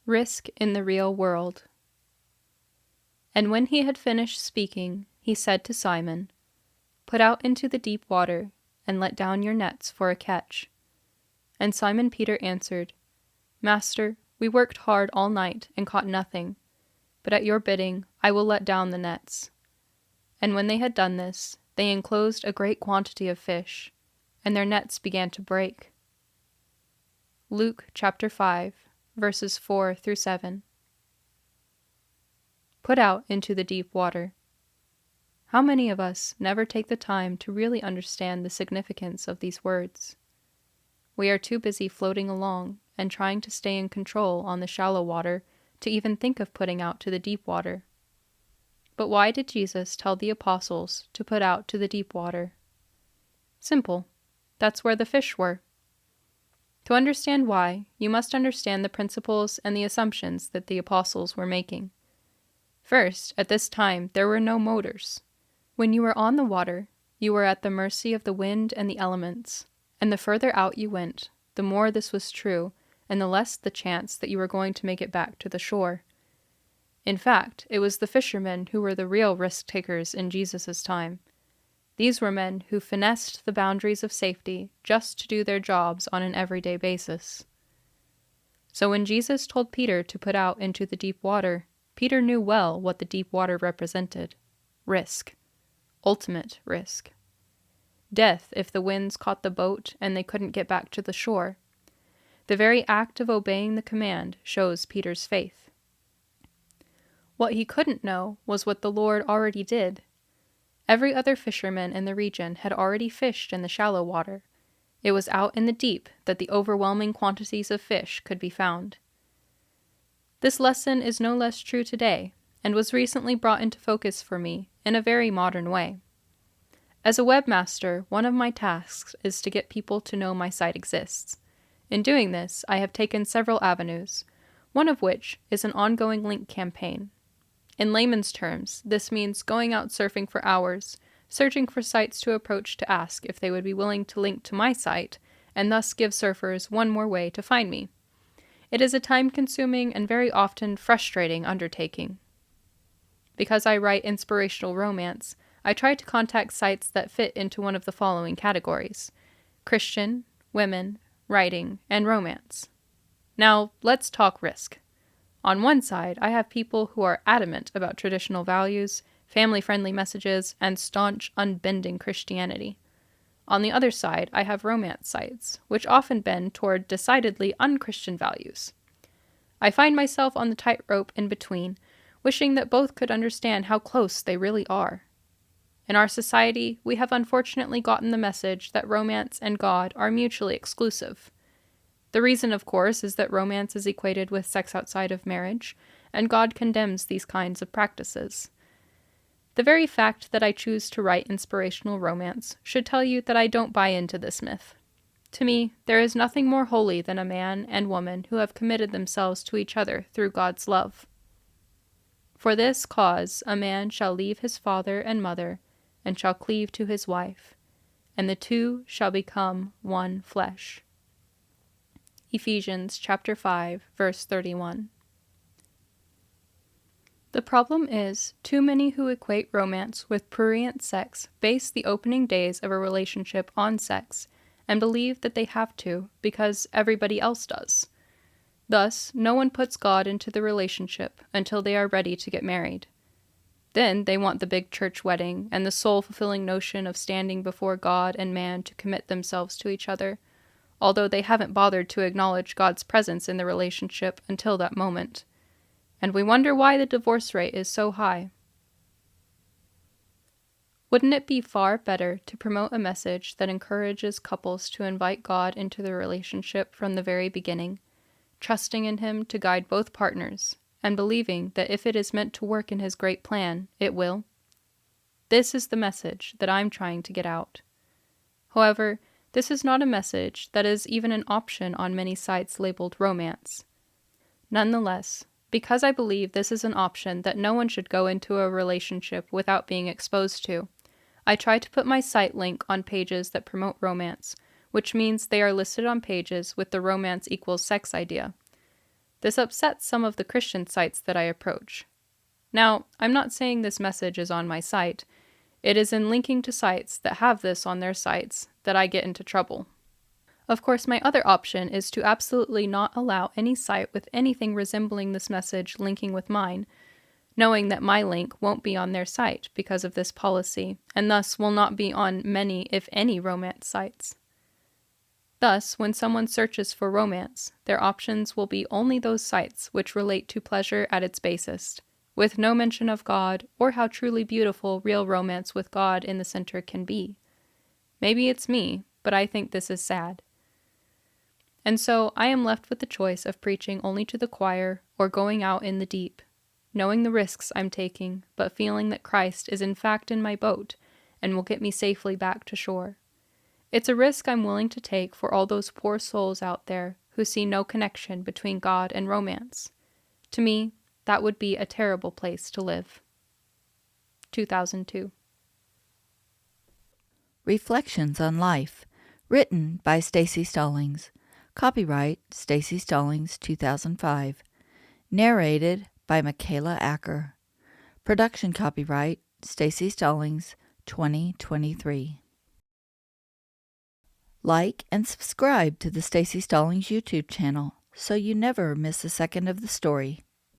Risk in the real world. And when he had finished speaking, he said to Simon, "Put out into the deep water, and let down your nets for a catch." And Simon Peter answered, "Master, we worked hard all night and caught nothing, but at your bidding I will let down the nets." And when they had done this, they enclosed a great quantity of fish, and their nets began to break. Luke chapter 5, verses 4 through 7. Put out into the deep water. How many of us never take the time to really understand the significance of these words? We are too busy floating along and trying to stay in control on the shallow water to even think of putting out to the deep water. But why did Jesus tell the apostles to put out to the deep water? Simple. That's where the fish were. To understand why, you must understand the principles and the assumptions that the apostles were making. First, at this time, there were no motors. When you were on the water, you were at the mercy of the wind and the elements, and the further out you went, the more this was true, and the less the chance that you were going to make it back to the shore. In fact, it was the fishermen who were the real risk-takers in Jesus' time. These were men who finessed the boundaries of safety just to do their jobs on an everyday basis. So when Jesus told Peter to put out into the deep water, Peter knew well what the deep water represented. Risk. Ultimate risk. Death if the winds caught the boat and they couldn't get back to the shore. The very act of obeying the command shows Peter's faith. What he couldn't know was what the Lord already did. Every other fisherman in the region had already fished in the shallow water. It was out in the deep that the overwhelming quantities of fish could be found. This lesson is no less true today, and was recently brought into focus for me in a very modern way. As a webmaster, one of my tasks is to get people to know my site exists. In doing this, I have taken several avenues, one of which is an ongoing link campaign. In layman's terms, this means going out surfing for hours, searching for sites to approach to ask if they would be willing to link to my site, and thus give surfers one more way to find me. It is a time-consuming and very often frustrating undertaking. Because I write inspirational romance, I try to contact sites that fit into one of the following categories: Christian, women, writing, and romance. Now, let's talk risk. On one side, I have people who are adamant about traditional values, family-friendly messages, and staunch, unbending Christianity. On the other side, I have romance sites, which often bend toward decidedly unchristian values. I find myself on the tightrope in between, wishing that both could understand how close they really are. In our society, we have unfortunately gotten the message that romance and God are mutually exclusive. The reason, of course, is that romance is equated with sex outside of marriage, and God condemns these kinds of practices. The very fact that I choose to write inspirational romance should tell you that I don't buy into this myth. To me, there is nothing more holy than a man and woman who have committed themselves to each other through God's love. For this cause a man shall leave his father and mother, and shall cleave to his wife, and the two shall become one flesh. Ephesians chapter 5, verse 31. The problem is, too many who equate romance with prurient sex base the opening days of a relationship on sex, and believe that they have to because everybody else does. Thus, no one puts God into the relationship until they are ready to get married. Then they want the big church wedding and the soul-fulfilling notion of standing before God and man to commit themselves to each other, although they haven't bothered to acknowledge God's presence in the relationship until that moment. And we wonder why the divorce rate is so high. Wouldn't it be far better to promote a message that encourages couples to invite God into the relationship from the very beginning, trusting in Him to guide both partners, and believing that if it is meant to work in His great plan, it will? This is the message that I'm trying to get out. However, this is not a message that is even an option on many sites labeled romance. Nonetheless, because I believe this is an option that no one should go into a relationship without being exposed to, I try to put my site link on pages that promote romance, which means they are listed on pages with the romance equals sex idea. This upsets some of the Christian sites that I approach. Now, I'm not saying this message is on my site. It is in linking to sites that have this on their sites that I get into trouble. Of course, my other option is to absolutely not allow any site with anything resembling this message linking with mine, knowing that my link won't be on their site because of this policy, and thus will not be on many, if any, romance sites. Thus, when someone searches for romance, their options will be only those sites which relate to pleasure at its basest, with no mention of God or how truly beautiful real romance with God in the center can be. Maybe it's me, but I think this is sad. And so I am left with the choice of preaching only to the choir or going out in the deep, knowing the risks I'm taking, but feeling that Christ is in fact in my boat and will get me safely back to shore. It's a risk I'm willing to take for all those poor souls out there who see no connection between God and romance. To me, that would be a terrible place to live. 2002. Reflections on Life, written by Staci Stallings. Copyright Staci Stallings 2005. Narrated by Michaela Acker. Production copyright Staci Stallings 2023. Like and subscribe to the Staci Stallings YouTube channel so you never miss a second of the story.